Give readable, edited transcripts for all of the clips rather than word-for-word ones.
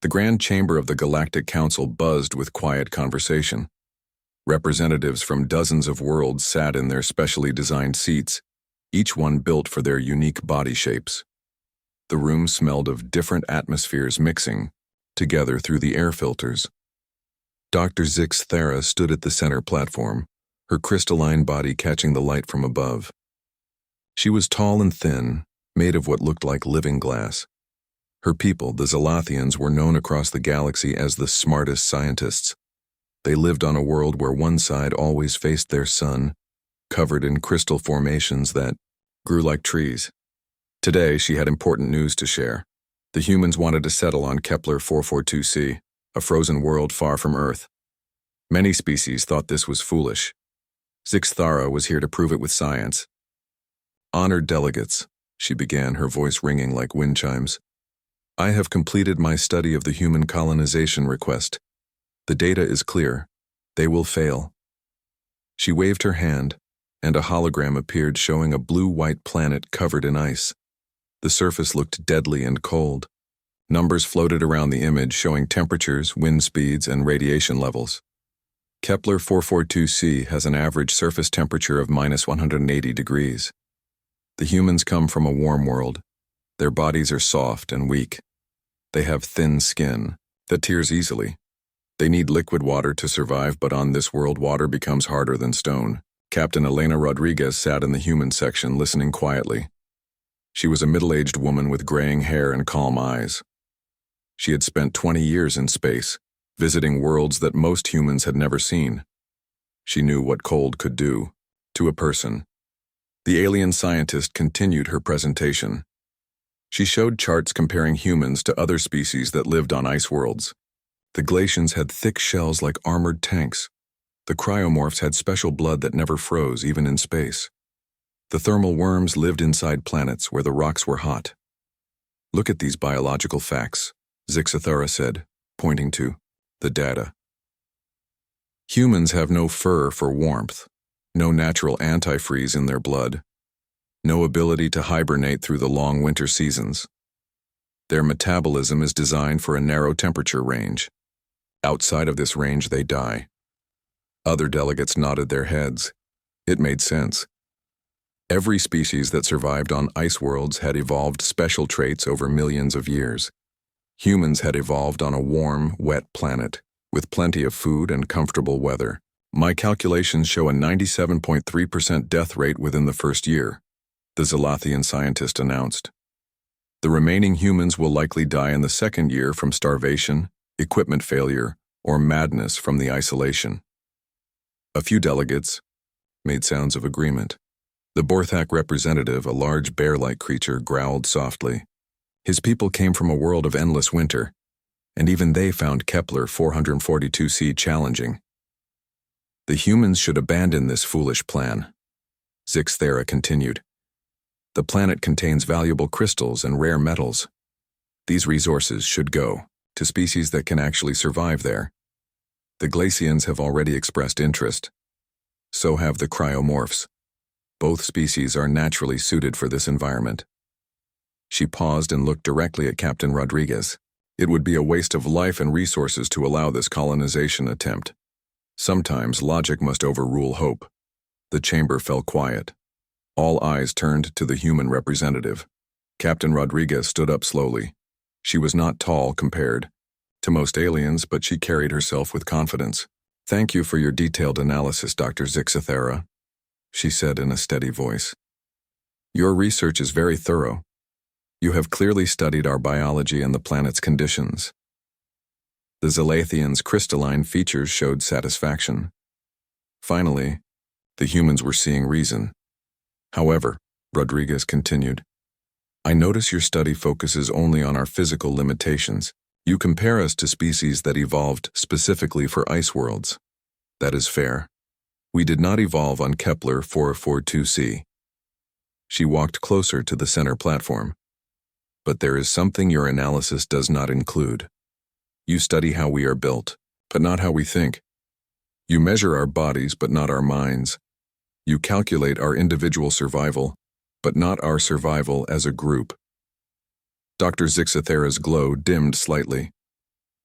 The grand chamber of the Galactic Council buzzed with quiet conversation. Representatives from dozens of worlds sat in their specially designed seats, each one built for their unique body shapes. The room smelled of different atmospheres mixing together through the air filters. Dr. Zix Thera stood at the center platform, her crystalline body catching the light from above. She was tall and thin, made of what looked like living glass. Her people, the Zalathians, were known across the galaxy as the smartest scientists. They lived on a world where one side always faced their sun, covered in crystal formations that grew like trees. Today, she had important news to share. The humans wanted to settle on Kepler 442c, a frozen world far from Earth. Many species thought this was foolish. Zix Thera was here to prove it with science. Honored delegates, she began, her voice ringing like wind chimes. I have completed my study of the human colonization request. The data is clear. They will fail. She waved her hand, and a hologram appeared showing a blue-white planet covered in ice. The surface looked deadly and cold. Numbers floated around the image showing temperatures, wind speeds, and radiation levels. Kepler 442c has an average surface temperature of -180 degrees. The humans come from a warm world. Their bodies are soft and weak. They have thin skin that tears easily. They need liquid water to survive, but on this world water becomes harder than stone. Captain Elena Rodriguez sat in the human section listening quietly. She was a middle-aged woman with graying hair and calm eyes. She had spent 20 years in space, visiting worlds that most humans had never seen. She knew what cold could do to a person. The alien scientist continued her presentation. She showed charts comparing humans to other species that lived on ice worlds. The glacians had thick shells like armored tanks. The cryomorphs had special blood that never froze, even in space. The thermal worms lived inside planets where the rocks were hot. Look at these biological facts, Zix Thera said, pointing to the data. Humans have no fur for warmth, no natural antifreeze in their blood, no ability to hibernate through the long winter seasons. Their metabolism is designed for a narrow temperature range. Outside of this range, they die. Other delegates nodded their heads. It made sense. Every species that survived on ice worlds had evolved special traits over millions of years. Humans had evolved on a warm, wet planet, with plenty of food and comfortable weather. My calculations show a 97.3% death rate within the first year, the Zalathian scientist announced. The remaining humans will likely die in the second year from starvation, equipment failure, or madness from the isolation. A few delegates made sounds of agreement. The Borthak representative, a large bear-like creature, growled softly. His people came from a world of endless winter, and even they found Kepler 442c challenging. The humans should abandon this foolish plan, Zix Thera continued. The planet contains valuable crystals and rare metals. These resources should go to species that can actually survive there. The glacians have already expressed interest. So have the cryomorphs. Both species are naturally suited for this environment. She paused and looked directly at Captain Rodriguez. It would be a waste of life and resources to allow this colonization attempt. Sometimes logic must overrule hope. The chamber fell quiet. All eyes turned to the human representative. Captain Rodriguez stood up slowly. She was not tall compared to most aliens, but she carried herself with confidence. Thank you for your detailed analysis, Dr. Zix Thera, she said in a steady voice. Your research is very thorough. You have clearly studied our biology and the planet's conditions. The Zalathians' crystalline features showed satisfaction. Finally, the humans were seeing reason. However, Rodriguez continued, I notice your study focuses only on our physical limitations. You compare us to species that evolved specifically for ice worlds. That is fair. We did not evolve on Kepler 442c. She walked closer to the center platform. But there is something your analysis does not include. You study how we are built, but not how we think. You measure our bodies, but not our minds. You calculate our individual survival, but not our survival as a group. Dr. Zix Thera's glow dimmed slightly.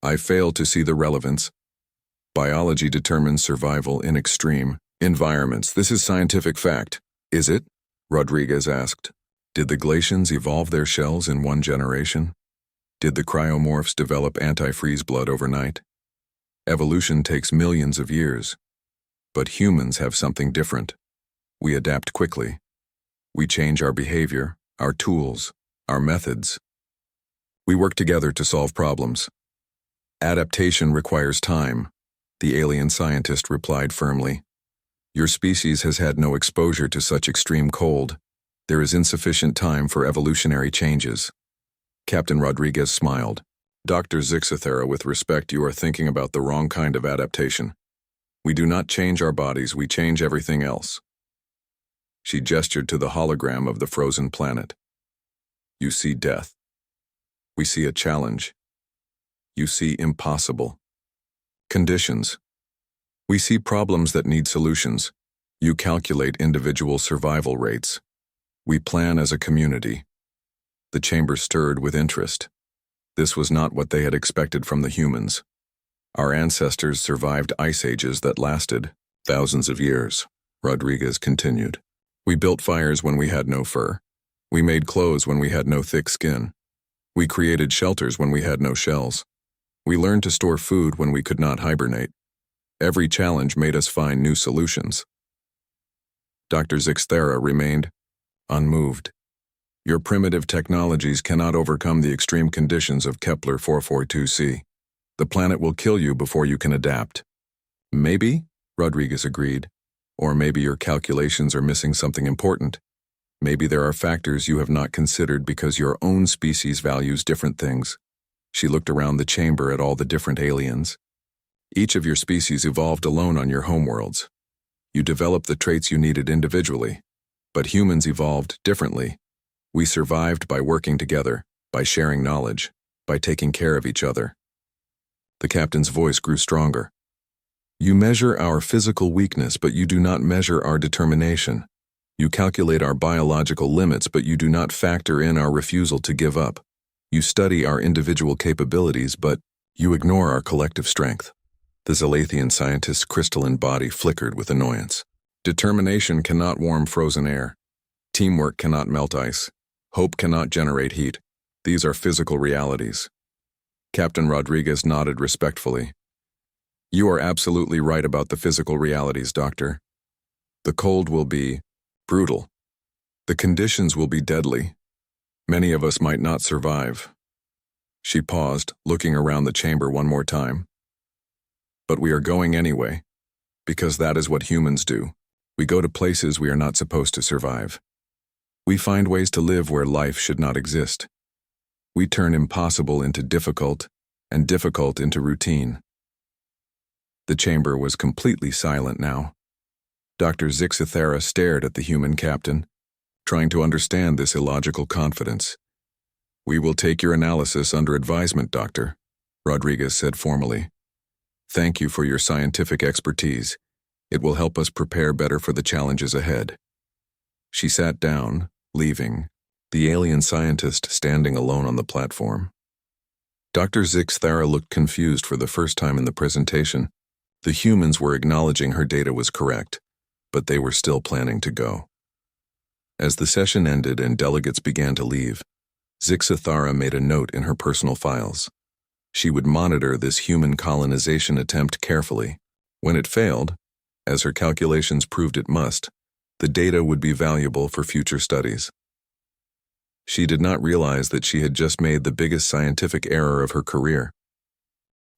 I fail to see the relevance. Biology determines survival in extreme environments. This is scientific fact. Is it? Rodriguez asked. Did the glacians evolve their shells in one generation? Did the cryomorphs develop antifreeze blood overnight? Evolution takes millions of years. But humans have something different. We adapt quickly. We change our behavior, our tools, our methods. We work together to solve problems. Adaptation requires time, the alien scientist replied firmly. Your species has had no exposure to such extreme cold. There is insufficient time for evolutionary changes. Captain Rodriguez smiled. Dr. Zixathera, with respect, you are thinking about the wrong kind of adaptation. We do not change our bodies, we change everything else. She gestured to the hologram of the frozen planet. You see death. We see a challenge. You see impossible conditions. We see problems that need solutions. You calculate individual survival rates. We plan as a community. The chamber stirred with interest. This was not what they had expected from the humans. Our ancestors survived ice ages that lasted thousands of years, Rodriguez continued. We built fires when we had no fur. We made clothes when we had no thick skin. We created shelters when we had no shells. We learned to store food when we could not hibernate. Every challenge made us find new solutions. Dr. Zixthera remained unmoved. Your primitive technologies cannot overcome the extreme conditions of Kepler 442c. The planet will kill you before you can adapt. Maybe, Rodriguez agreed. Or maybe your calculations are missing something important. Maybe there are factors you have not considered because your own species values different things. She looked around the chamber at all the different aliens. Each of your species evolved alone on your homeworlds. You developed the traits you needed individually, but humans evolved differently. We survived by working together, by sharing knowledge, by taking care of each other. The captain's voice grew stronger. You measure our physical weakness, but you do not measure our determination. You calculate our biological limits, but you do not factor in our refusal to give up. You study our individual capabilities, but you ignore our collective strength. The Zalathian scientist's crystalline body flickered with annoyance. Determination cannot warm frozen air. Teamwork cannot melt ice. Hope cannot generate heat. These are physical realities. Captain Rodriguez nodded respectfully. You are absolutely right about the physical realities, Doctor. The cold will be brutal. The conditions will be deadly. Many of us might not survive. She paused, looking around the chamber one more time. But we are going anyway, because that is what humans do. We go to places we are not supposed to survive. We find ways to live where life should not exist. We turn impossible into difficult, and difficult into routine. The chamber was completely silent now. Dr. Zixathera stared at the human captain, trying to understand this illogical confidence. We will take your analysis under advisement, Doctor, Rodriguez said formally. Thank you for your scientific expertise. It will help us prepare better for the challenges ahead. She sat down, leaving, the alien scientist standing alone on the platform. Dr. Zixthera looked confused for the first time in the presentation. The humans were acknowledging her data was correct, but they were still planning to go. As the session ended and delegates began to leave, Zixathera made a note in her personal files. She would monitor this human colonization attempt carefully. When it failed, as her calculations proved it must, the data would be valuable for future studies. She did not realize that she had just made the biggest scientific error of her career.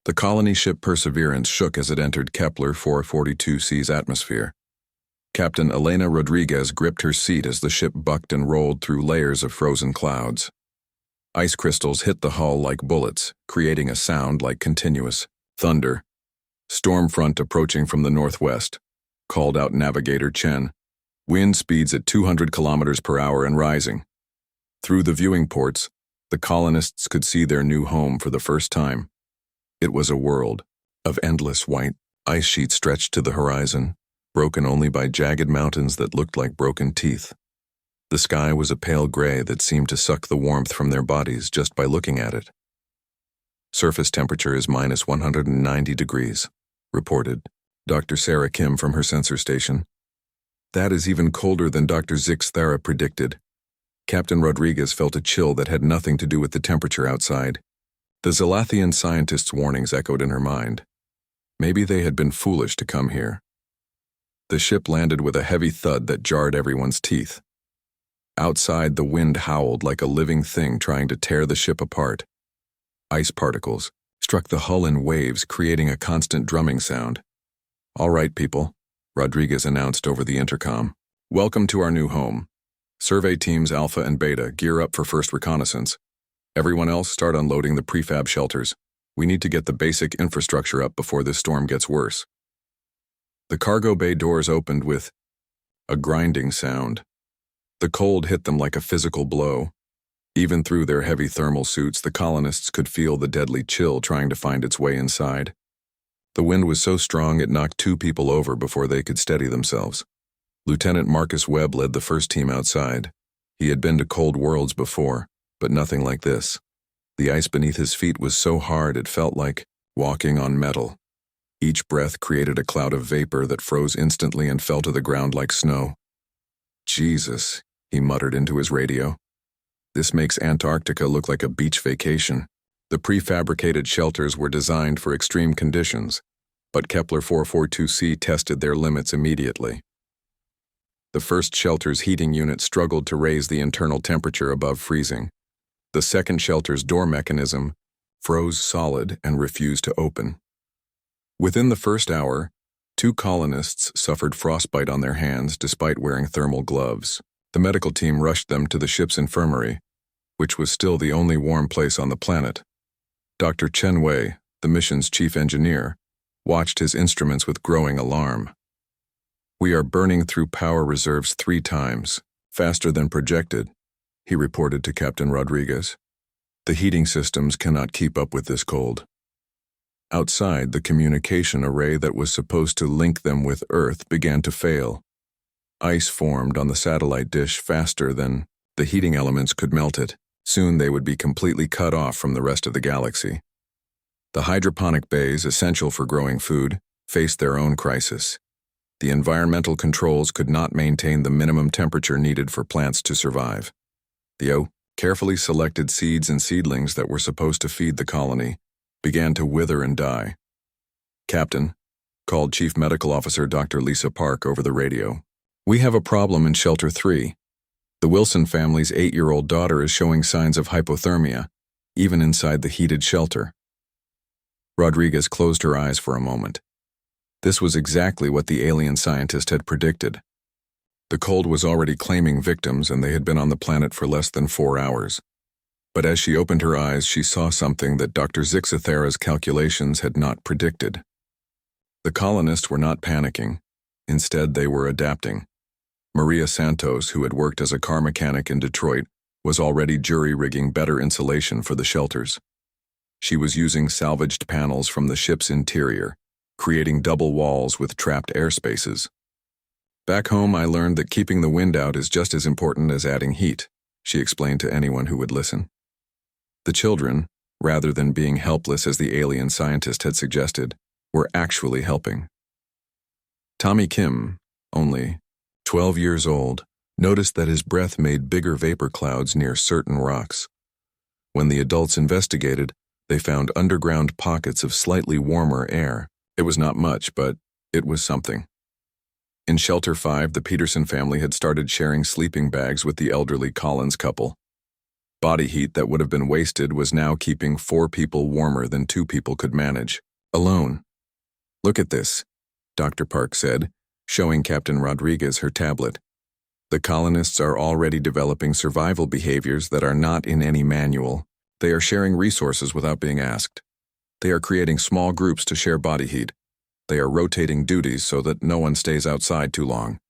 The colony ship Perseverance shook as it entered Kepler 442c's atmosphere. Captain Elena Rodriguez gripped her seat as the ship bucked and rolled through layers of frozen clouds. Ice crystals hit the hull like bullets, creating a sound like continuous thunder. Storm front approaching from the northwest, called out Navigator Chen. Wind speeds at 200 kilometers per hour and rising. Through the viewing ports, the colonists could see their new home for the first time. It was a world of endless white ice sheets stretched to the horizon, broken only by jagged mountains that looked like broken teeth. The sky was a pale gray that seemed to suck the warmth from their bodies just by looking at it. Surface temperature is minus 190 degrees, reported Dr. Sarah Kim from her sensor station. That is even colder than Dr. Zix Thara predicted. Captain Rodriguez felt a chill that had nothing to do with the temperature outside. The Zalathian scientist's warnings echoed in her mind. Maybe they had been foolish to come here. The ship landed with a heavy thud that jarred everyone's teeth. Outside, the wind howled like a living thing trying to tear the ship apart. Ice particles struck the hull in waves, creating a constant drumming sound. "All right, people," Rodriguez announced over the intercom. "Welcome to our new home. Survey teams Alpha and Beta gear up for first reconnaissance. Everyone else start unloading the prefab shelters. We need to get the basic infrastructure up before this storm gets worse." The cargo bay doors opened with a grinding sound. The cold hit them like a physical blow. Even through their heavy thermal suits, the colonists could feel the deadly chill trying to find its way inside. The wind was so strong it knocked 2 people over before they could steady themselves. Lieutenant Marcus Webb led the first team outside. He had been to cold worlds before, but nothing like this. The ice beneath his feet was so hard it felt like walking on metal. Each breath created a cloud of vapor that froze instantly and fell to the ground like snow. "Jesus," he muttered into his radio. "This makes Antarctica look like a beach vacation." The prefabricated shelters were designed for extreme conditions, but Kepler 442c tested their limits immediately. The first shelter's heating unit struggled to raise the internal temperature above freezing. The second shelter's door mechanism froze solid and refused to open. Within the first hour, 2 colonists suffered frostbite on their hands despite wearing thermal gloves. The medical team rushed them to the ship's infirmary, which was still the only warm place on the planet. Dr. Chen Wei, the mission's chief engineer, watched his instruments with growing alarm. "We are burning through power reserves 3 times, faster than projected," he reported to Captain Rodriguez. "The heating systems cannot keep up with this cold." Outside, the communication array that was supposed to link them with Earth began to fail. Ice formed on the satellite dish faster than the heating elements could melt it. Soon they would be completely cut off from the rest of the galaxy. The hydroponic bays, essential for growing food, faced their own crisis. The environmental controls could not maintain the minimum temperature needed for plants to survive. The carefully selected seeds and seedlings that were supposed to feed the colony began to wither and die. "Captain," called Chief Medical Officer Dr. Lisa Park over the radio, "we have a problem in Shelter 3. The Wilson family's 8-year-old daughter is showing signs of hypothermia, even inside the heated shelter." Rodriguez closed her eyes for a moment. This was exactly what the alien scientist had predicted. The cold was already claiming victims, and they had been on the planet for less than 4 hours. But as she opened her eyes, she saw something that Dr. Zixathera's calculations had not predicted. The colonists were not panicking. Instead, they were adapting. Maria Santos, who had worked as a car mechanic in Detroit, was already jury-rigging better insulation for the shelters. She was using salvaged panels from the ship's interior, creating double walls with trapped air spaces. "Back home, I learned that keeping the wind out is just as important as adding heat," she explained to anyone who would listen. The children, rather than being helpless as the alien scientist had suggested, were actually helping. Tommy Kim, only 12 years old, noticed that his breath made bigger vapor clouds near certain rocks. When the adults investigated, they found underground pockets of slightly warmer air. It was not much, but it was something. In Shelter 5, the Peterson family had started sharing sleeping bags with the elderly Collins couple. Body heat that would have been wasted was now keeping 4 people warmer than 2 people could manage, alone. "Look at this," Dr. Park said, showing Captain Rodriguez her tablet. "The colonists are already developing survival behaviors that are not in any manual. They are sharing resources without being asked. They are creating small groups to share body heat. They are rotating duties so that no one stays outside too long."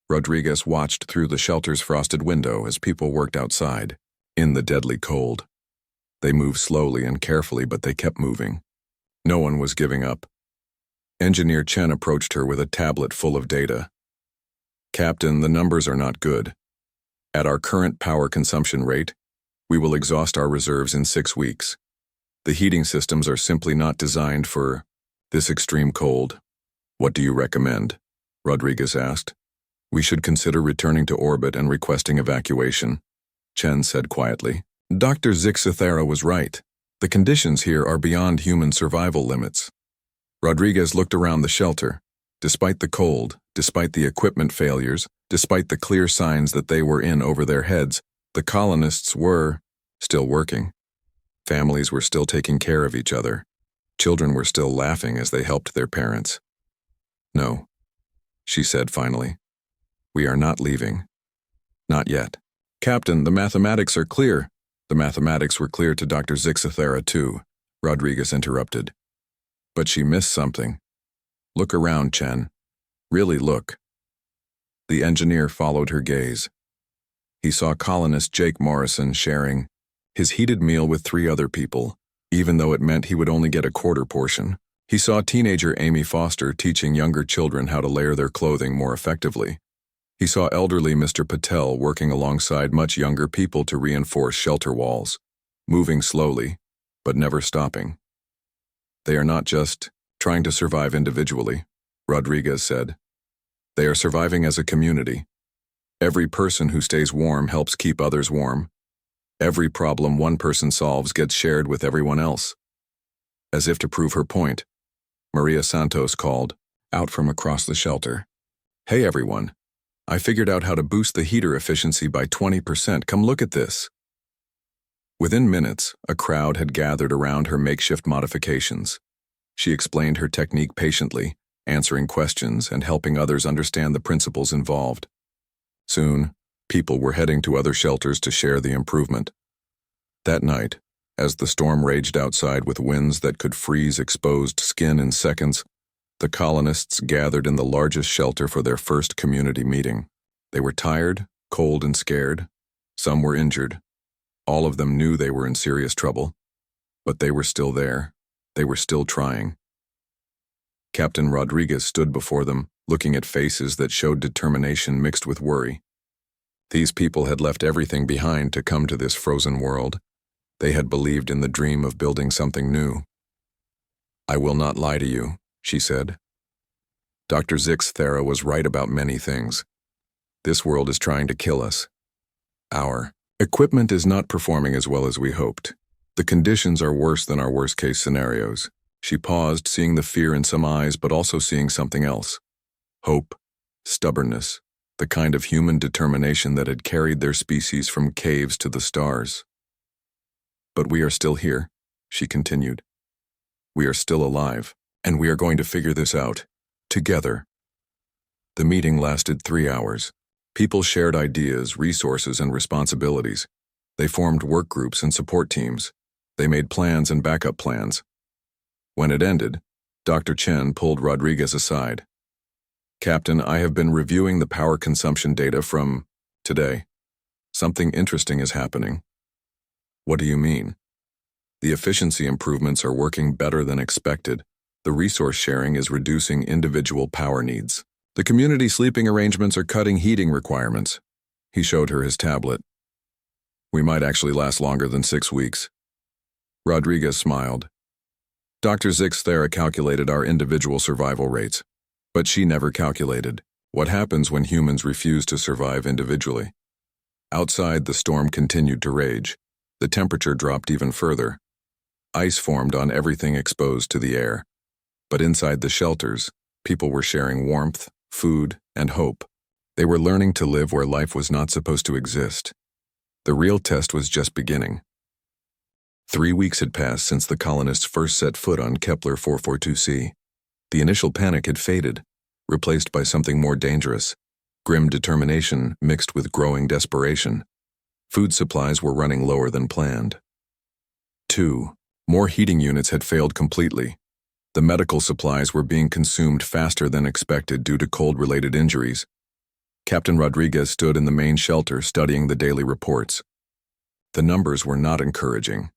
Rodriguez watched through the shelter's frosted window as people worked outside, in the deadly cold. They moved slowly and carefully, but they kept moving. No one was giving up. Engineer Chen approached her with a tablet full of data. "Captain, the numbers are not good. At our current power consumption rate, we will exhaust our reserves in 6 weeks. The heating systems are simply not designed for this extreme cold. What do you recommend? Rodriguez asked. We should consider returning to orbit and requesting evacuation, Chen said quietly. Dr. Zixithera was right. The conditions here are beyond human survival limits. Rodriguez looked around the shelter. Despite the cold, despite the equipment failures, despite the clear signs that they were in over their heads, the colonists were still working. Families were still taking care of each other. Children were still laughing as they helped their parents. No, she said finally. We are not leaving. Not yet. Captain, the mathematics are clear. The mathematics were clear to Dr. Zixithera too, Rodriguez interrupted. But she missed something. Look around, Chen. Really look. The engineer followed her gaze. He saw colonist Jake Morrison sharing his heated meal with 3 other people, even though it meant he would only get a quarter portion. He saw teenager Amy Foster teaching younger children how to layer their clothing more effectively. He saw elderly Mr. Patel working alongside much younger people to reinforce shelter walls, moving slowly, but never stopping. They are not just trying to survive individually, Rodriguez said. They are surviving as a community. Every person who stays warm helps keep others warm. Every problem one person solves gets shared with everyone else. As if to prove her point, Maria Santos called out from across the shelter. Hey everyone, I figured out how to boost the heater efficiency by 20%. Come look at this. Within minutes, a crowd had gathered around her makeshift modifications. She explained her technique patiently, answering questions and helping others understand the principles involved. Soon, people were heading to other shelters to share the improvement. That night, as the storm raged outside with winds that could freeze exposed skin in seconds, the colonists gathered in the largest shelter for their first community meeting. They were tired, cold, and scared. Some were injured. All of them knew they were in serious trouble. But they were still there. They were still trying. Captain Rodriguez stood before them, looking at faces that showed determination mixed with worry. These people had left everything behind to come to this frozen world. They had believed in the dream of building something new. I will not lie to you, she said. Dr. Zixithera was right about many things. This world is trying to kill us. Our equipment is not performing as well as we hoped. The conditions are worse than our worst-case scenarios. She paused, seeing the fear in some eyes, but also seeing something else. Hope, stubbornness, the kind of human determination that had carried their species from caves to the stars. But we are still here, she continued. We are still alive, and we are going to figure this out, together. The meeting lasted 3 hours. People shared ideas, resources, and responsibilities. They formed work groups and support teams. They made plans and backup plans. When it ended, Dr. Chen pulled Rodriguez aside. Captain, I have been reviewing the power consumption data from today. Something interesting is happening. What do you mean? The efficiency improvements are working better than expected. The resource sharing is reducing individual power needs. The community sleeping arrangements are cutting heating requirements. He showed her his tablet. We might actually last longer than 6 weeks. Rodriguez smiled. Dr. Zixithera calculated our individual survival rates, but she never calculated what happens when humans refuse to survive individually. Outside, the storm continued to rage. The temperature dropped even further. Ice formed on everything exposed to the air. But inside the shelters, people were sharing warmth, food, and hope. They were learning to live where life was not supposed to exist. The real test was just beginning. 3 weeks had passed since the colonists first set foot on Kepler 442c. The initial panic had faded, replaced by something more dangerous, grim determination mixed with growing desperation. Food supplies were running lower than planned. 2. More heating units had failed completely. The medical supplies were being consumed faster than expected due to cold-related injuries. Captain Rodriguez stood in the main shelter studying the daily reports. The numbers were not encouraging.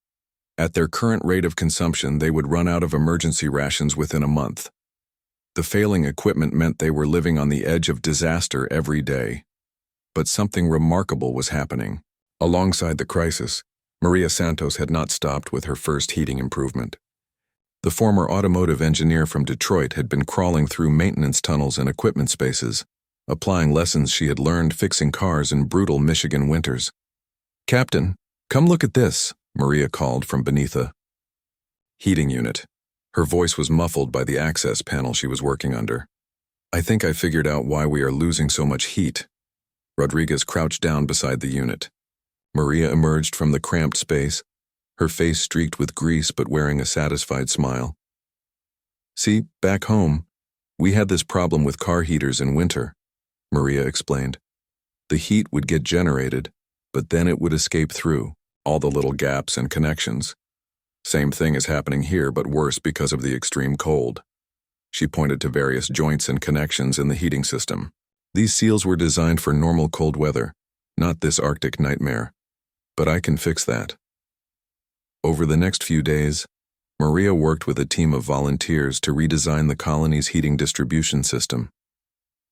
At their current rate of consumption, they would run out of emergency rations within a month. The failing equipment meant they were living on the edge of disaster every day. But something remarkable was happening. Alongside the crisis, Maria Santos had not stopped with her first heating improvement. The former automotive engineer from Detroit had been crawling through maintenance tunnels and equipment spaces, applying lessons she had learned fixing cars in brutal Michigan winters. "Captain, come look at this," Maria called from beneath a heating unit. Her voice was muffled by the access panel she was working under. "I think I figured out why we are losing so much heat." Rodriguez crouched down beside the unit. Maria emerged from the cramped space, her face streaked with grease but wearing a satisfied smile. "See, back home, we had this problem with car heaters in winter," Maria explained. "The heat would get generated, but then it would escape through all the little gaps and connections. Same thing is happening here, but worse because of the extreme cold." She pointed to various joints and connections in the heating system. "These seals were designed for normal cold weather, not this Arctic nightmare. But I can fix that." Over the next few days, Maria worked with a team of volunteers to redesign the colony's heating distribution system.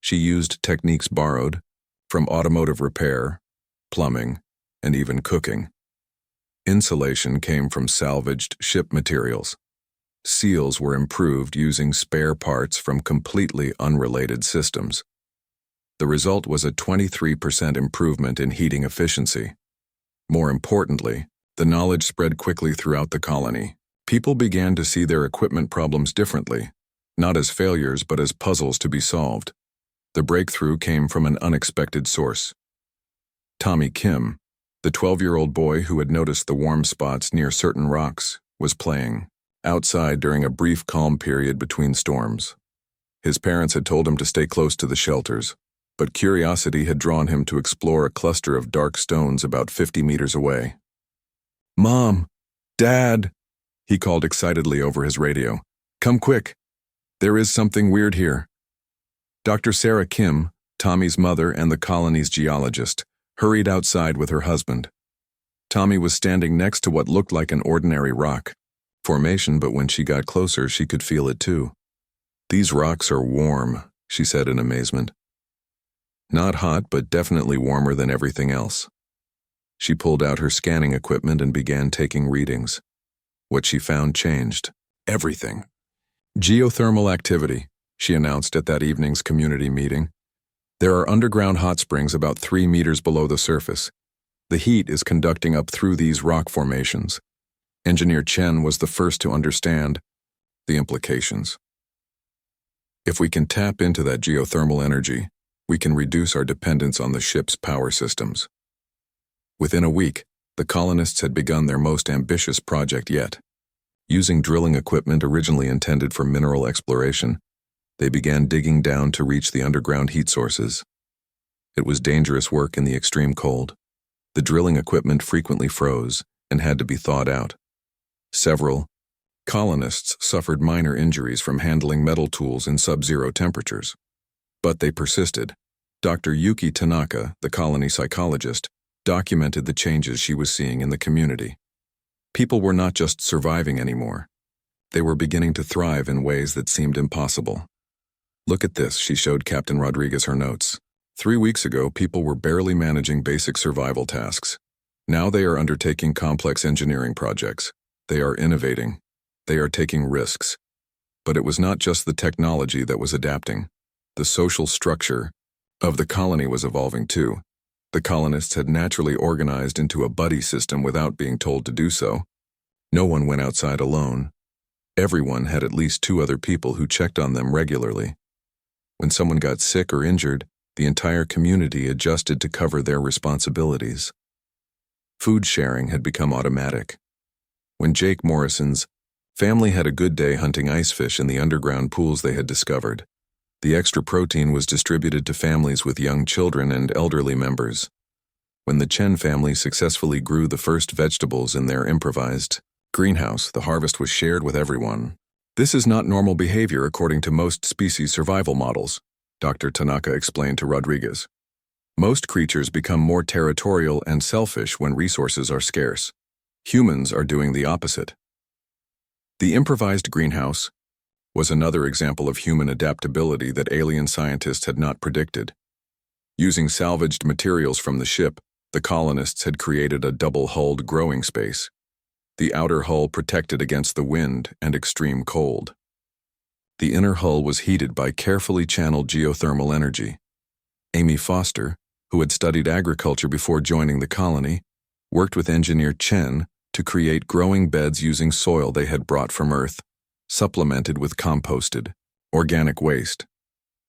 She used techniques borrowed from automotive repair, plumbing, and even cooking. Insulation came from salvaged ship materials. Seals were improved using spare parts from completely unrelated systems. The result was a 23% improvement in heating efficiency. More importantly, the knowledge spread quickly throughout the colony. People began to see their equipment problems differently, not as failures but as puzzles to be solved. The breakthrough came from an unexpected source. Tommy Kim, the 12-year-old boy who had noticed the warm spots near certain rocks, was playing outside during a brief calm period between storms. His parents had told him to stay close to the shelters, but curiosity had drawn him to explore a cluster of dark stones about 50 meters away. "Mom! Dad!" he called excitedly over his radio. "Come quick! There is something weird here." Dr. Sarah Kim, Tommy's mother and the colony's geologist, hurried outside with her husband. Tommy was standing next to what looked like an ordinary rock formation, but when she got closer, she could feel it too. "These rocks are warm," she said in amazement. "Not hot, but definitely warmer than everything else." She pulled out her scanning equipment and began taking readings. What she found changed everything. "Geothermal activity," she announced at that evening's community meeting. "There are underground hot springs about 3 meters below the surface. The heat is conducting up through these rock formations." Engineer Chen was the first to understand the implications. "If we can tap into that geothermal energy, we can reduce our dependence on the ship's power systems." Within a week, the colonists had begun their most ambitious project yet. Using drilling equipment originally intended for mineral exploration, they began digging down to reach the underground heat sources. It was dangerous work in the extreme cold. The drilling equipment frequently froze and had to be thawed out. Several colonists suffered minor injuries from handling metal tools in sub-zero temperatures. But they persisted. Dr. Yuki Tanaka, the colony psychologist, documented the changes she was seeing in the community. People were not just surviving anymore. They were beginning to thrive in ways that seemed impossible. "Look at this," she showed Captain Rodriguez her notes. 3 weeks ago, people were barely managing basic survival tasks. Now they are undertaking complex engineering projects. They are innovating. They are taking risks. But it was not just the technology that was adapting. The social structure of the colony was evolving too. The colonists had naturally organized into a buddy system without being told to do so. No one went outside alone. Everyone had at least 2 other people who checked on them regularly. When someone got sick or injured, the entire community adjusted to cover their responsibilities. Food sharing had become automatic. When Jake Morrison's family had a good day hunting ice fish in the underground pools they had discovered, the extra protein was distributed to families with young children and elderly members. When the Chen family successfully grew the first vegetables in their improvised greenhouse, the harvest was shared with everyone. "This is not normal behavior according to most species survival models," Dr. Tanaka explained to Rodriguez. "Most creatures become more territorial and selfish when resources are scarce. Humans are doing the opposite." The improvised greenhouse was another example of human adaptability that alien scientists had not predicted. Using salvaged materials from the ship, The colonists had created a double-hulled growing space. The outer hull protected against the wind and extreme cold. The inner hull was heated by carefully channeled geothermal energy. Amy Foster, who had studied agriculture before joining the colony, worked with engineer Chen to create growing beds using soil they had brought from Earth, supplemented with composted, organic waste.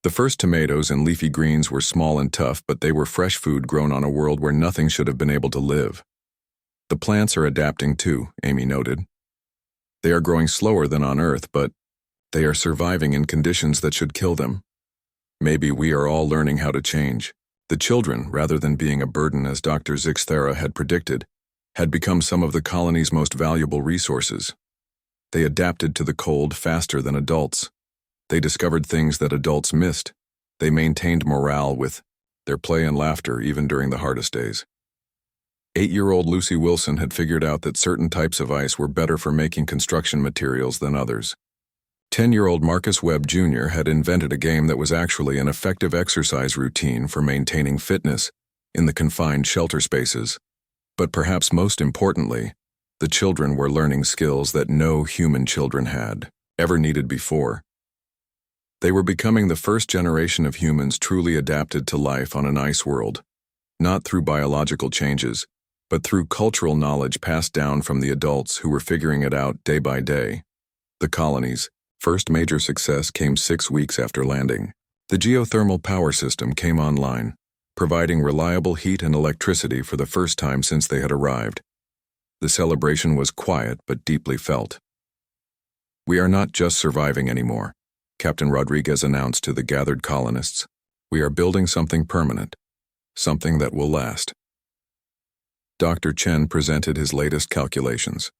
The first tomatoes and leafy greens were small and tough, but they were fresh food grown on a world where nothing should have been able to live. The plants are adapting too, Amy noted. They are growing slower than on Earth, but they are surviving in conditions that should kill them. Maybe we are all learning how to change. The children, rather than being a burden as Dr. Zixthera had predicted, had become some of the colony's most valuable resources. They adapted to the cold faster than adults. They discovered things that adults missed. They maintained morale with their play and laughter even during the hardest days. 8-year-old Lucy Wilson had figured out that certain types of ice were better for making construction materials than others. 10-year-old Marcus Webb Jr. had invented a game that was actually an effective exercise routine for maintaining fitness in the confined shelter spaces. But perhaps most importantly, the children were learning skills that no human children had ever needed before. They were becoming the first generation of humans truly adapted to life on an ice world, not through biological changes, but through cultural knowledge passed down from the adults who were figuring it out day by day. The colony's first major success came 6 weeks after landing. The geothermal power system came online, providing reliable heat and electricity for the first time since they had arrived. The celebration was quiet but deeply felt. "We are not just surviving anymore," Captain Rodriguez announced to the gathered colonists. "We are building something permanent, something that will last." Dr. Chen presented his latest calculations.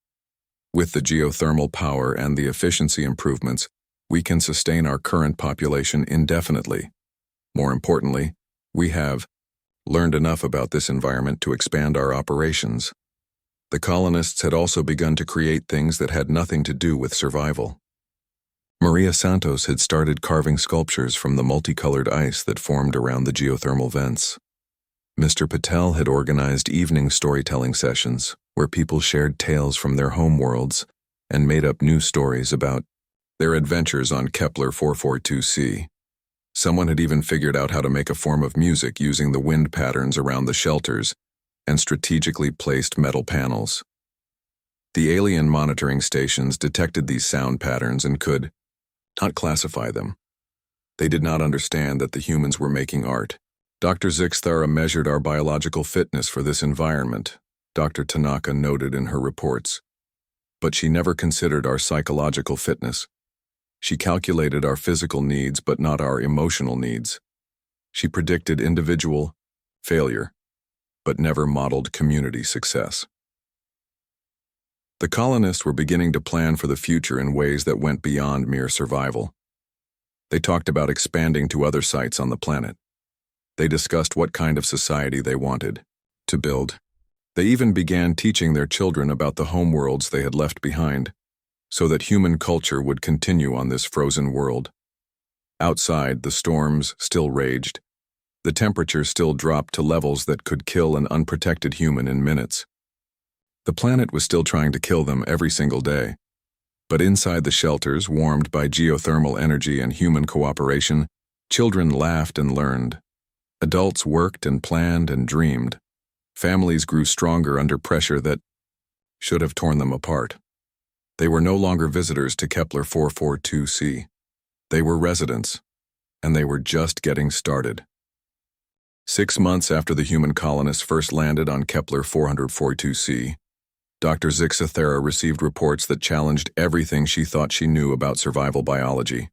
With the geothermal power and the efficiency improvements, we can sustain our current population indefinitely. More importantly, we have learned enough about this environment to expand our operations. The colonists had also begun to create things that had nothing to do with survival. Maria Santos had started carving sculptures from the multicolored ice that formed around the geothermal vents. Mr. Patel had organized evening storytelling sessions where people shared tales from their home worlds and made up new stories about their adventures on Kepler 442c. Someone had even figured out how to make a form of music using the wind patterns around the shelters and strategically placed metal panels. The alien monitoring stations detected these sound patterns and could not classify them. They did not understand that the humans were making art. Dr. Zixthera measured our biological fitness for this environment, Dr. Tanaka noted in her reports. But she never considered our psychological fitness. She calculated our physical needs but not our emotional needs. She predicted individual failure, but never modeled community success. The colonists were beginning to plan for the future in ways that went beyond mere survival. They talked about expanding to other sites on the planet. They discussed what kind of society they wanted to build. They even began teaching their children about the homeworlds they had left behind, so that human culture would continue on this frozen world. Outside, the storms still raged. The temperature still dropped to levels that could kill an unprotected human in minutes. The planet was still trying to kill them every single day. But inside the shelters, warmed by geothermal energy and human cooperation, children laughed and learned. Adults worked and planned and dreamed. Families grew stronger under pressure that should have torn them apart. They were no longer visitors to Kepler 442c. They were residents, and they were just getting started. 6 months after the human colonists first landed on Kepler 442c, Dr. Zixthera received reports that challenged everything she thought she knew about survival biology.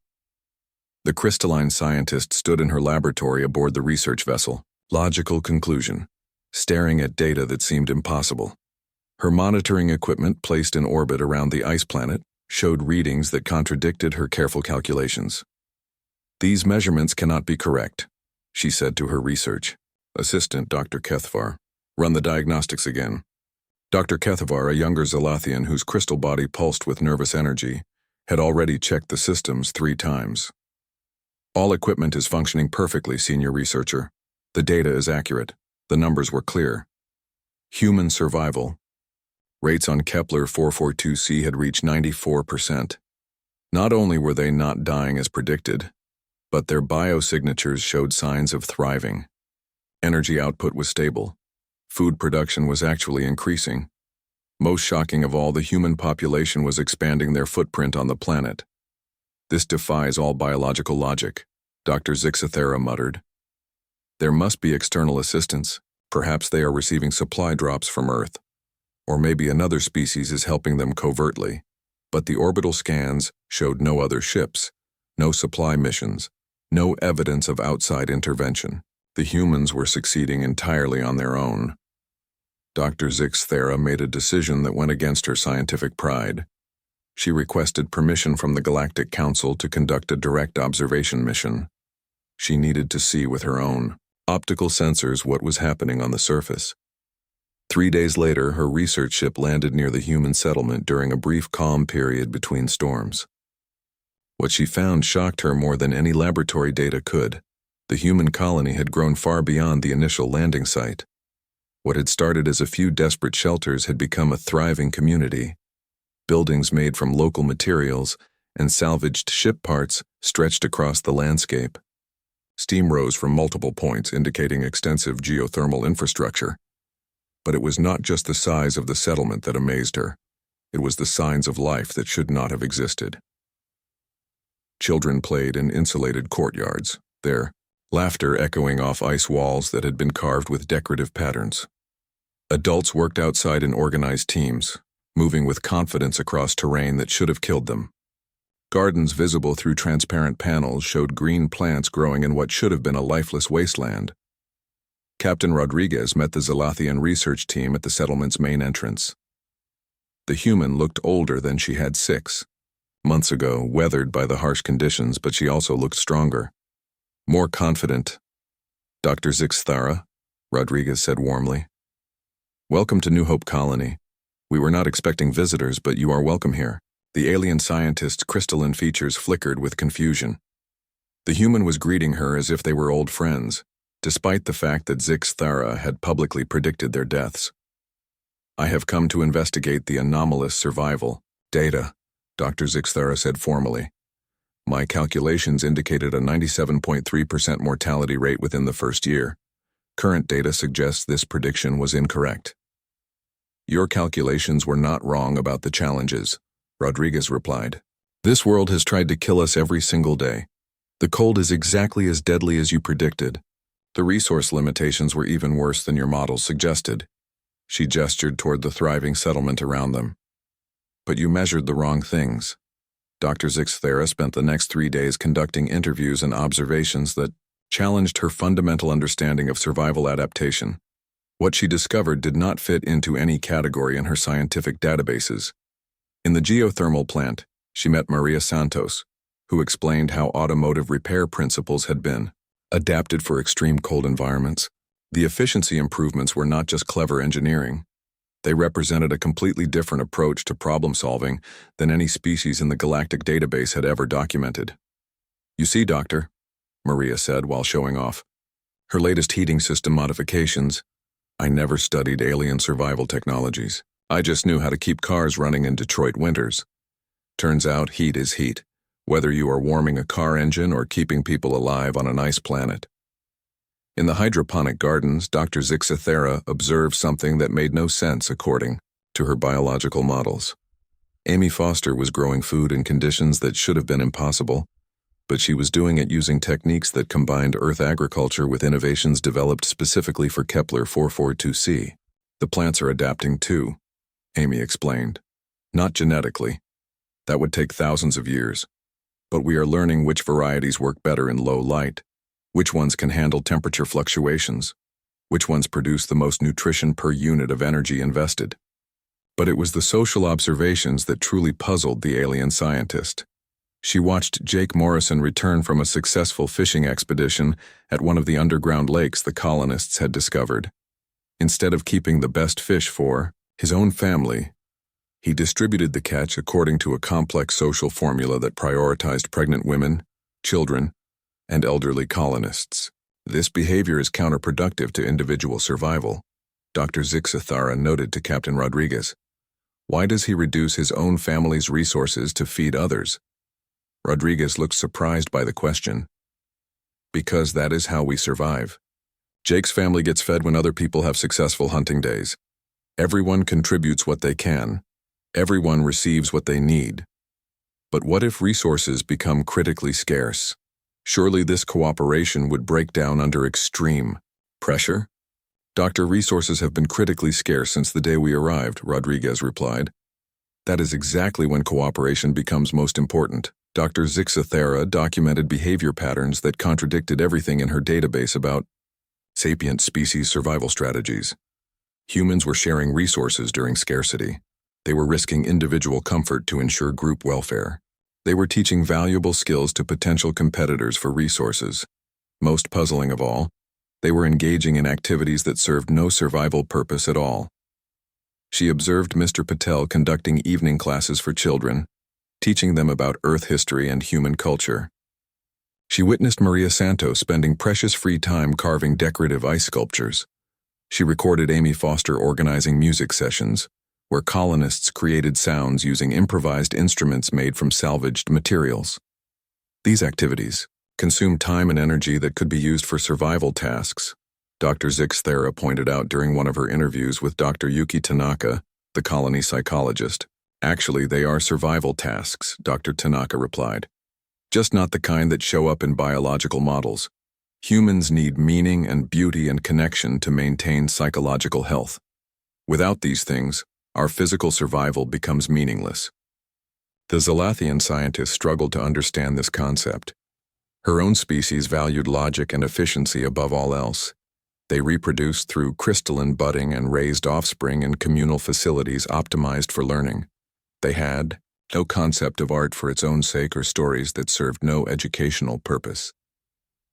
The crystalline scientist stood in her laboratory aboard the research vessel, logical conclusion, staring at data that seemed impossible. Her monitoring equipment placed in orbit around the ice planet showed readings that contradicted her careful calculations. "These measurements cannot be correct," she said to her research assistant, Dr. Kethvar. "Run the diagnostics again." Dr. Kethvar, a younger Zelathian whose crystal body pulsed with nervous energy, had already checked the systems 3 times. "All equipment is functioning perfectly, senior researcher. The data is accurate. The numbers were clear. Human survival. Rates on Kepler 442c had reached 94%. Not only were they not dying as predicted, but their biosignatures showed signs of thriving. Energy output was stable. Food production was actually increasing. Most shocking of all, the human population was expanding their footprint on the planet. This defies all biological logic, Dr. Zixathera muttered. There must be external assistance. Perhaps they are receiving supply drops from Earth. Or maybe another species is helping them covertly. But the orbital scans showed no other ships, no supply missions, no evidence of outside intervention. The humans were succeeding entirely on their own. Dr. Zixathera made a decision that went against her scientific pride. She requested permission from the Galactic Council to conduct a direct observation mission. She needed to see with her own optical sensors what was happening on the surface. 3 days later, her research ship landed near the human settlement during a brief calm period between storms. What she found shocked her more than any laboratory data could. The human colony had grown far beyond the initial landing site. What had started as a few desperate shelters had become a thriving community. Buildings made from local materials and salvaged ship parts stretched across the landscape. Steam rose from multiple points, indicating extensive geothermal infrastructure. But it was not just the size of the settlement that amazed her. It was the signs of life that should not have existed. Children played in insulated courtyards, their laughter echoing off ice walls that had been carved with decorative patterns. Adults worked outside in organized teams, moving with confidence across terrain that should have killed them. Gardens visible through transparent panels showed green plants growing in what should have been a lifeless wasteland. Captain Rodriguez met the Zalathian research team at the settlement's main entrance. The human looked older than she had 6 months ago, weathered by the harsh conditions, but she also looked stronger, more confident. Dr. Zixathera, Rodriguez said warmly. Welcome to New Hope Colony. We were not expecting visitors, but you are welcome here. The alien scientist's crystalline features flickered with confusion. The human was greeting her as if they were old friends, despite the fact that Zixathera had publicly predicted their deaths. I have come to investigate the anomalous survival data, Dr. Zixathera said formally. My calculations indicated a 97.3% mortality rate within the first year. Current data suggests this prediction was incorrect. Your calculations were not wrong about the challenges, Rodriguez replied. This world has tried to kill us every single day. The cold is exactly as deadly as you predicted. The resource limitations were even worse than your models suggested. She gestured toward the thriving settlement around them. But you measured the wrong things. Dr. Zixathera spent the next 3 days conducting interviews and observations that challenged her fundamental understanding of survival adaptation. What she discovered did not fit into any category in her scientific databases. In the geothermal plant, she met Maria Santos, who explained how automotive repair principles had been adapted for extreme cold environments. The efficiency improvements were not just clever engineering. They represented a completely different approach to problem solving than any species in the galactic database had ever documented. You see, Doctor, Maria said while showing off her latest heating system modifications. I never studied alien survival technologies. I just knew how to keep cars running in Detroit winters. Turns out heat is heat, whether you are warming a car engine or keeping people alive on an ice planet. In the hydroponic gardens, Dr. Zixathera observed something that made no sense according to her biological models. Amy Foster was growing food in conditions that should have been impossible, but she was doing it using techniques that combined Earth agriculture with innovations developed specifically for Kepler 442c. The plants are adapting too, Amy explained. Not genetically. That would take thousands of years. But we are learning which varieties work better in low light, which ones can handle temperature fluctuations, which ones produce the most nutrition per unit of energy invested. But it was the social observations that truly puzzled the alien scientist. She watched Jake Morrison return from a successful fishing expedition at one of the underground lakes the colonists had discovered. Instead of keeping the best fish for his own family, he distributed the catch according to a complex social formula that prioritized pregnant women, children, and elderly colonists. This behavior is counterproductive to individual survival. Dr. Zixathara noted to Captain Rodriguez. Why does he reduce his own family's resources to feed others? Rodriguez looked surprised by the question. Because that is how we survive. Jake's family gets fed when other people have successful hunting days. Everyone contributes what they can. Everyone receives what they need. But what if resources become critically scarce? Surely this cooperation would break down under extreme pressure? Doctor, resources have been critically scarce since the day we arrived, Rodriguez replied. That is exactly when cooperation becomes most important. Dr. Zixathara documented behavior patterns that contradicted everything in her database about sapient species survival strategies. Humans were sharing resources during scarcity. They were risking individual comfort to ensure group welfare. They were teaching valuable skills to potential competitors for resources. Most puzzling of all, they were engaging in activities that served no survival purpose at all. She observed Mr. Patel conducting evening classes for children, teaching them about Earth history and human culture. She witnessed Maria Santos spending precious free time carving decorative ice sculptures. She recorded Amy Foster organizing music sessions, where colonists created sounds using improvised instruments made from salvaged materials. These activities consumed time and energy that could be used for survival tasks, Dr. Zixathara pointed out during one of her interviews with Dr. Yuki Tanaka, the colony psychologist. Actually, they are survival tasks, Dr. Tanaka replied. Just not the kind that show up in biological models. Humans need meaning and beauty and connection to maintain psychological health. Without these things, our physical survival becomes meaningless. The Zalathian scientist struggled to understand this concept. Her own species valued logic and efficiency above all else. They reproduced through crystalline budding and raised offspring in communal facilities optimized for learning. They had no concept of art for its own sake or stories that served no educational purpose.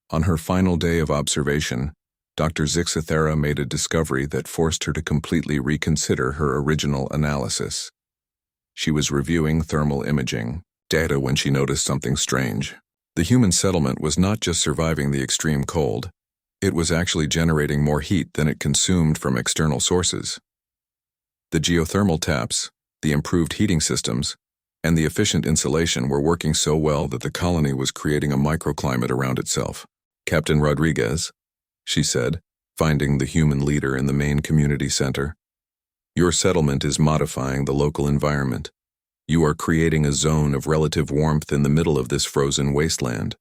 On her final day of observation, Dr. Zixathara made a discovery that forced her to completely reconsider her original analysis. She was reviewing thermal imaging data when she noticed something strange. The human settlement was not just surviving the extreme cold, it was actually generating more heat than it consumed from external sources. The geothermal taps, the improved heating systems, and the efficient insulation were working so well that the colony was creating a microclimate around itself. Captain Rodriguez, she said, finding the human leader in the main community center. Your settlement is modifying the local environment. You are creating a zone of relative warmth in the middle of this frozen wasteland.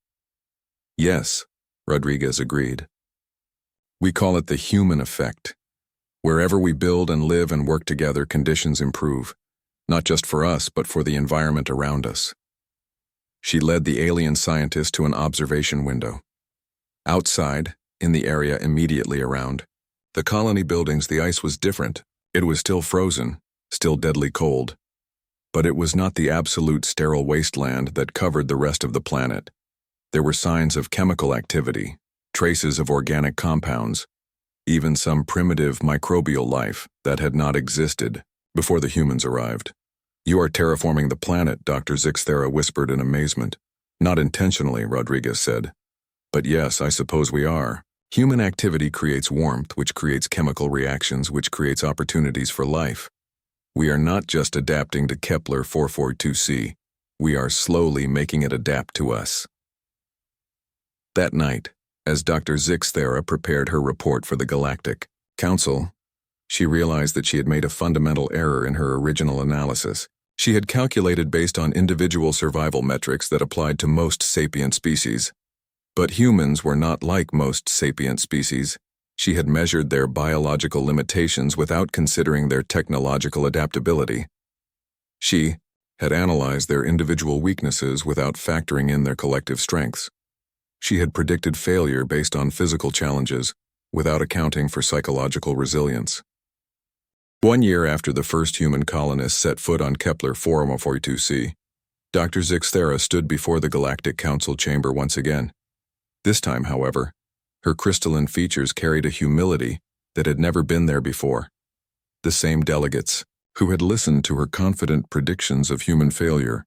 Yes, Rodriguez agreed. We call it the human effect. Wherever we build and live and work together, conditions improve, not just for us, but for the environment around us. She led the alien scientist to an observation window. Outside, in the area immediately around the colony buildings, the ice was different. It was still frozen, still deadly cold. But it was not the absolute sterile wasteland that covered the rest of the planet. There were signs of chemical activity, traces of organic compounds, even some primitive microbial life that had not existed before the humans arrived. You are terraforming the planet, Dr. Zixathara whispered in amazement. Not intentionally, Rodriguez said. But yes, I suppose we are. Human activity creates warmth, which creates chemical reactions, which creates opportunities for life. We are not just adapting to Kepler 442c. We are slowly making it adapt to us. That night, as Dr. Zixathara prepared her report for the Galactic Council, she realized that she had made a fundamental error in her original analysis. She had calculated based on individual survival metrics that applied to most sapient species. But humans were not like most sapient species. She had measured their biological limitations without considering their technological adaptability. She had analyzed their individual weaknesses without factoring in their collective strengths. She had predicted failure based on physical challenges without accounting for psychological resilience. 1 year after the first human colonists set foot on Kepler 442c, Dr. Zixathara stood before the Galactic Council chamber once again. This time, however, her crystalline features carried a humility that had never been there before. The same delegates, who had listened to her confident predictions of human failure,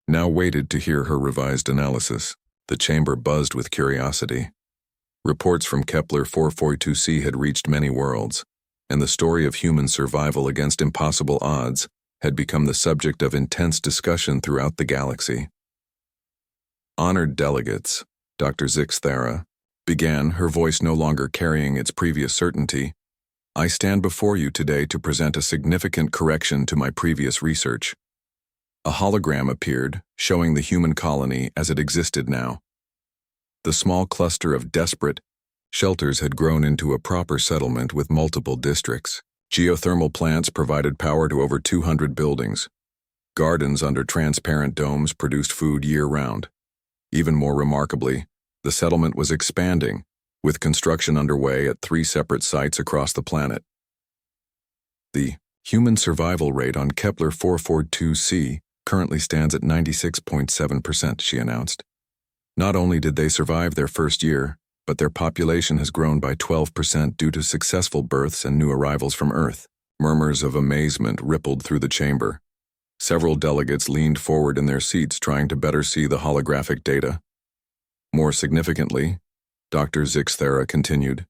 now waited to hear her revised analysis. The chamber buzzed with curiosity. Reports from Kepler 442c had reached many worlds, and the story of human survival against impossible odds had become the subject of intense discussion throughout the galaxy. Honored delegates, Dr. Zixthara began, her voice no longer carrying its previous certainty. I stand before you today to present a significant correction to my previous research. A hologram appeared, showing the human colony as it existed now. The small cluster of desperate shelters had grown into a proper settlement with multiple districts. Geothermal plants provided power to over 200 buildings. Gardens under transparent domes produced food year-round. Even more remarkably, the settlement was expanding, with construction underway at 3 separate sites across the planet. The human survival rate on Kepler 442c currently stands at 96.7%, she announced. Not only did they survive their first year, but their population has grown by 12% due to successful births and new arrivals from Earth. Murmurs of amazement rippled through the chamber. Several delegates leaned forward in their seats trying to better see the holographic data. More significantly, Dr. Zixthara continued,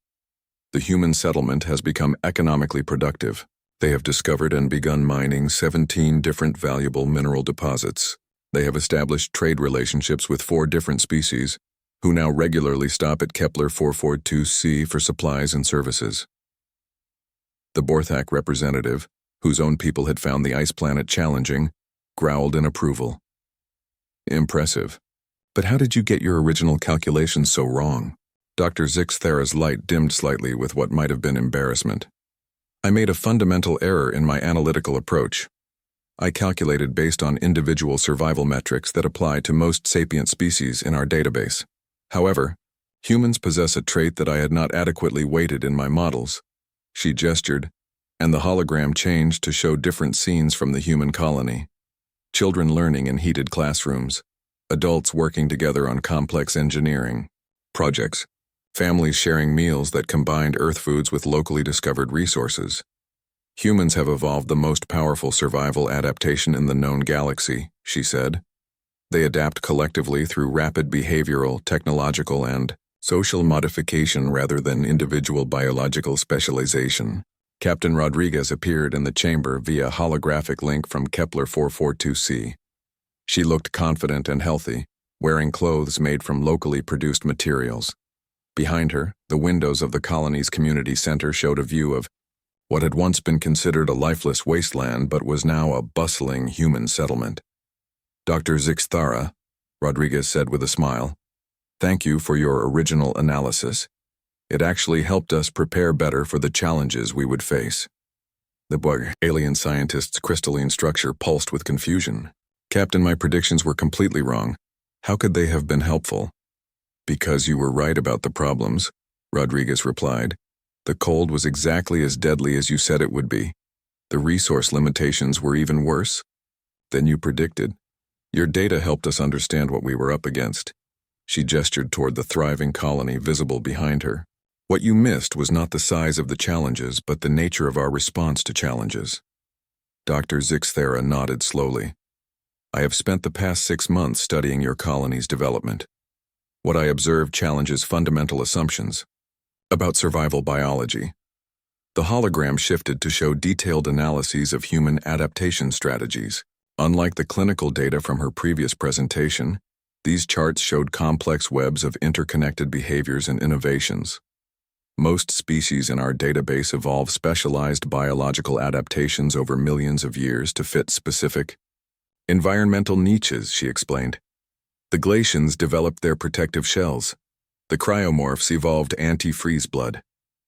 the human settlement has become economically productive. They have discovered and begun mining 17 different valuable mineral deposits. They have established trade relationships with 4 different species, who now regularly stop at Kepler 442c for supplies and services. The Borthak representative, whose own people had found the ice planet challenging, growled in approval. Impressive. But how did you get your original calculations so wrong? Dr. Zixthara's light dimmed slightly with what might have been embarrassment. I made a fundamental error in my analytical approach. I calculated based on individual survival metrics that apply to most sapient species in our database. However, humans possess a trait that I had not adequately weighted in my models. She gestured, and the hologram changed to show different scenes from the human colony. Children learning in heated classrooms, adults working together on complex engineering projects, families sharing meals that combined Earth foods with locally discovered resources. Humans have evolved the most powerful survival adaptation in the known galaxy, she said. They adapt collectively through rapid behavioral, technological, and social modification rather than individual biological specialization. Captain Rodriguez appeared in the chamber via holographic link from Kepler 442c. She looked confident and healthy, wearing clothes made from locally produced materials. Behind her, the windows of the colony's community center showed a view of what had once been considered a lifeless wasteland but was now a bustling human settlement. Dr. Zixthara, Rodriguez said with a smile, thank you for your original analysis. It actually helped us prepare better for the challenges we would face. The alien scientist's crystalline structure pulsed with confusion. Captain, my predictions were completely wrong. How could they have been helpful? Because you were right about the problems, Rodriguez replied. The cold was exactly as deadly as you said it would be. The resource limitations were even worse than you predicted. Your data helped us understand what we were up against. She gestured toward the thriving colony visible behind her. What you missed was not the size of the challenges, but the nature of our response to challenges. Dr. Zixthara nodded slowly. I have spent the past 6 months studying your colony's development. What I observed challenges fundamental assumptions about survival biology. The hologram shifted to show detailed analyses of human adaptation strategies. Unlike the clinical data from her previous presentation, these charts showed complex webs of interconnected behaviors and innovations. Most species in our database evolve specialized biological adaptations over millions of years to fit specific environmental niches, she explained. The glacians developed their protective shells. The cryomorphs evolved anti-freeze blood.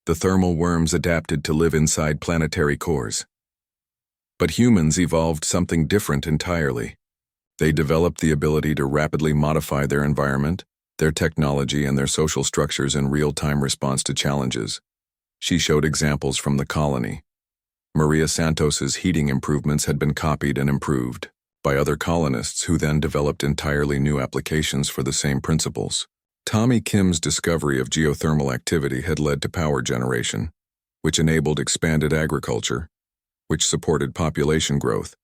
The thermal worms adapted to live inside planetary cores. But humans evolved something different entirely. They developed the ability to rapidly modify their environment, their technology, and their social structures in real-time response to challenges. She showed examples from the colony. Maria Santos's heating improvements had been copied and improved by other colonists who then developed entirely new applications for the same principles. Tommy Kim's discovery of geothermal activity had led to power generation, which enabled expanded agriculture, which supported population growth,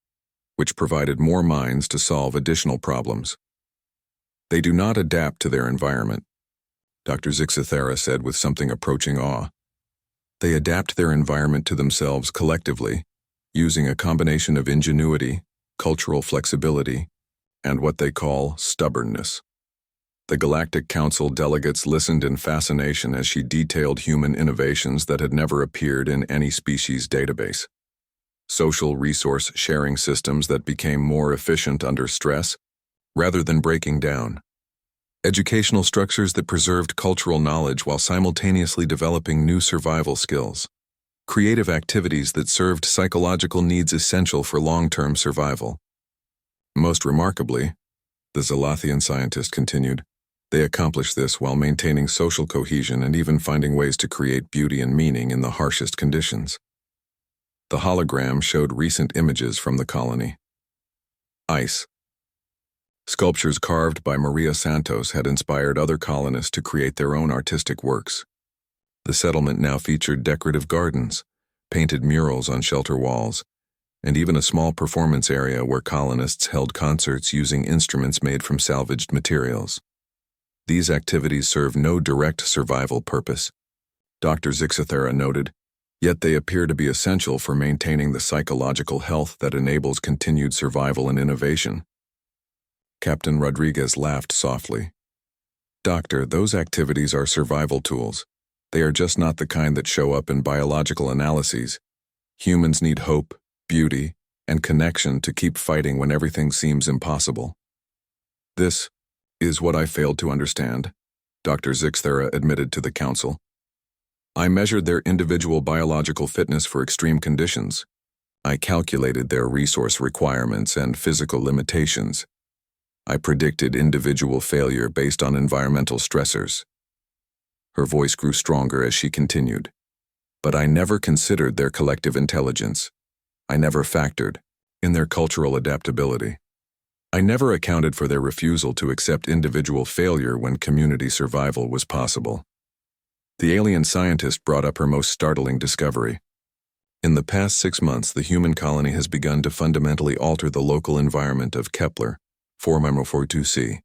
which provided more mines to solve additional problems. They do not adapt to their environment, Dr. Zixthara said with something approaching awe. They adapt their environment to themselves collectively, using a combination of ingenuity, cultural flexibility, and what they call stubbornness. The Galactic Council delegates listened in fascination as she detailed human innovations that had never appeared in any species database. Social resource sharing systems that became more efficient under stress, rather than breaking down. Educational structures that preserved cultural knowledge while simultaneously developing new survival skills. Creative activities that served psychological needs essential for long-term survival. Most remarkably, the Zalathian scientist continued, they accomplished this while maintaining social cohesion and even finding ways to create beauty and meaning in the harshest conditions. The hologram showed recent images from the colony. Ice. Sculptures carved by Maria Santos had inspired other colonists to create their own artistic works. The settlement now featured decorative gardens, painted murals on shelter walls, and even a small performance area where colonists held concerts using instruments made from salvaged materials. These activities serve no direct survival purpose, Dr. Zixathera noted, yet they appear to be essential for maintaining the psychological health that enables continued survival and innovation. Captain Rodriguez laughed softly. Doctor, those activities are survival tools. They are just not the kind that show up in biological analyses. Humans need hope, beauty, and connection to keep fighting when everything seems impossible. This is what I failed to understand, Dr. Zixathera admitted to the council. I measured their individual biological fitness for extreme conditions. I calculated their resource requirements and physical limitations. I predicted individual failure based on environmental stressors. Her voice grew stronger as she continued. But I never considered their collective intelligence. I never factored in their cultural adaptability. I never accounted for their refusal to accept individual failure when community survival was possible. The alien scientist brought up her most startling discovery. In the past 6 months, the human colony has begun to fundamentally alter the local environment of Kepler 4-42c.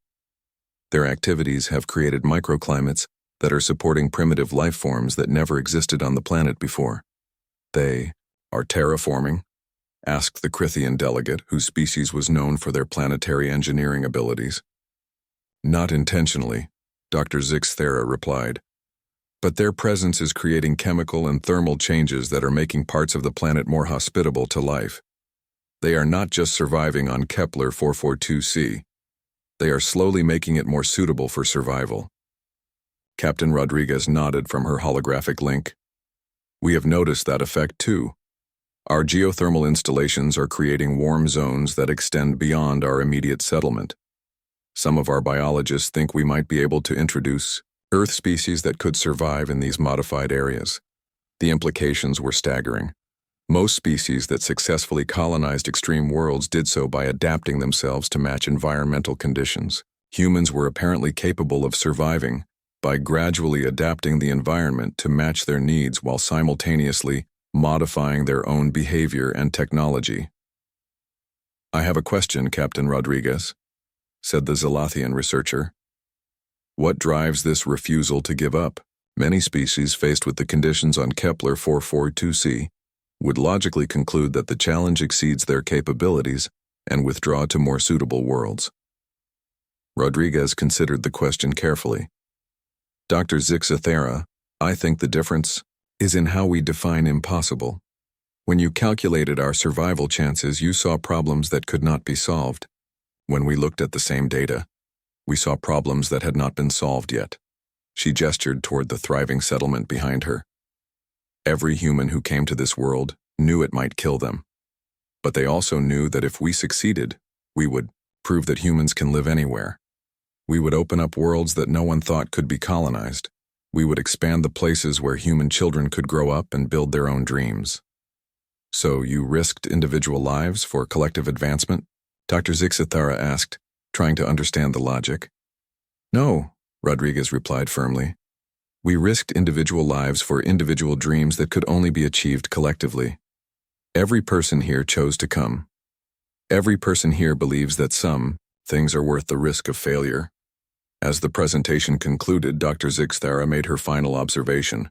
Their activities have created microclimates that are supporting primitive life forms that never existed on the planet before. They are terraforming? Asked the Crithian delegate, whose species was known for their planetary engineering abilities. Not intentionally, Dr. Zixathera replied. But their presence is creating chemical and thermal changes that are making parts of the planet more hospitable to life. They are not just surviving on Kepler 442c. They are slowly making it more suitable for survival. Captain Rodriguez nodded from her holographic link. We have noticed that effect too. Our geothermal installations are creating warm zones that extend beyond our immediate settlement. Some of our biologists think we might be able to introduce Earth species that could survive in these modified areas. The implications were staggering. Most species that successfully colonized extreme worlds did so by adapting themselves to match environmental conditions. Humans were apparently capable of surviving by gradually adapting the environment to match their needs while simultaneously modifying their own behavior and technology. I have a question, Captain Rodriguez, said the Zalathian researcher. What drives this refusal to give up? Many species faced with the conditions on Kepler 442c would logically conclude that the challenge exceeds their capabilities and withdraw to more suitable worlds. Rodriguez considered the question carefully. Dr. Zixathera, I think the difference is in how we define impossible. When you calculated our survival chances, you saw problems that could not be solved. When we looked at the same data, we saw problems that had not been solved yet. She gestured toward the thriving settlement behind her. Every human who came to this world knew it might kill them. But they also knew that if we succeeded, we would prove that humans can live anywhere. We would open up worlds that no one thought could be colonized. We would expand the places where human children could grow up and build their own dreams. So you risked individual lives for collective advancement? Dr. Zixathera asked, trying to understand the logic. No, Rodriguez replied firmly. We risked individual lives for individual dreams that could only be achieved collectively. Every person here chose to come. Every person here believes that some things are worth the risk of failure. As the presentation concluded, Dr. Zixathera made her final observation.